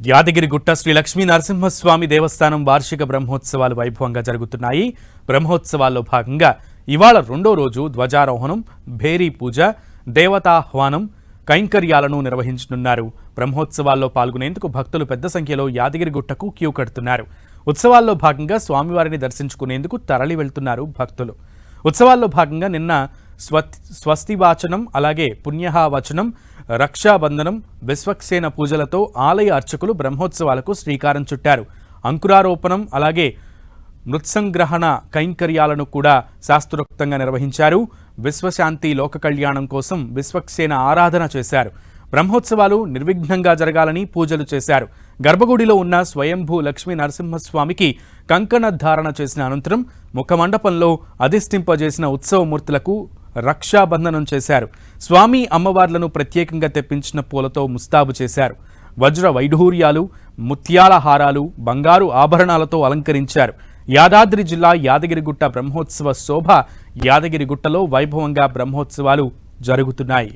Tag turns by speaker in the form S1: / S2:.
S1: యాదగిరిగుట్ట శ్రీ లక్ష్మీ నరసింహస్వామి దేవస్థానం వార్షిక బ్రహ్మోత్సవాలు వైభవంగా జరుగుతున్నాయి. బ్రహ్మోత్సవాల్లో భాగంగా ఇవాళ రెండో రోజు ధ్వజారోహణం, భేరీ పూజ, దేవతాహ్వానం, కైంకర్యాలను నిర్వహించనున్నారు. బ్రహ్మోత్సవాల్లో పాల్గొనేందుకు భక్తులు పెద్ద సంఖ్యలో యాదగిరిగుట్టకు క్యూ కడుతున్నారు. ఉత్సవాల్లో భాగంగా స్వామివారిని దర్శించుకునేందుకు తరలి వెళ్తున్నారు భక్తులు. ఉత్సవాల్లో భాగంగా నిన్న స్వస్తివాచనం, అలాగే పుణ్యహావచనం, రక్షాబంధనం, విశ్వక్సేన పూజలతో ఆలయ అర్చకులు బ్రహ్మోత్సవాలకు శ్రీకారం చుట్టారు. అంకురారోపణం, అలాగే మృత్సంగ్రహణ కైంకర్యాలను కూడా శాస్త్రోక్తంగా నిర్వహించారు. విశ్వశాంతి లోక కళ్యాణం కోసం విశ్వక్సేన ఆరాధన చేశారు. బ్రహ్మోత్సవాలు నిర్విఘ్నంగా జరగాలని పూజలు చేశారు. గర్భగుడిలో ఉన్న స్వయంభూ లక్ష్మీ నరసింహస్వామికి కంకణ ధారణ చేసిన అనంతరం ముఖమండపంలో అధిష్ఠింపజేసిన ఉత్సవమూర్తులకు రక్షాబంధనం చేశారు. స్వామి అమ్మవార్లను ప్రత్యేకంగా తెప్పించిన పూలతో ముస్తాబు చేశారు. వజ్ర వైఢూర్యాలు, ముత్యాల హారాలు, బంగారు ఆభరణాలతో అలంకరించారు. యాదాద్రి జిల్లా యాదగిరిగుట్ట బ్రహ్మోత్సవ శోభ యాదగిరిగుట్టలో వైభవంగా బ్రహ్మోత్సవాలు జరుగుతున్నాయి.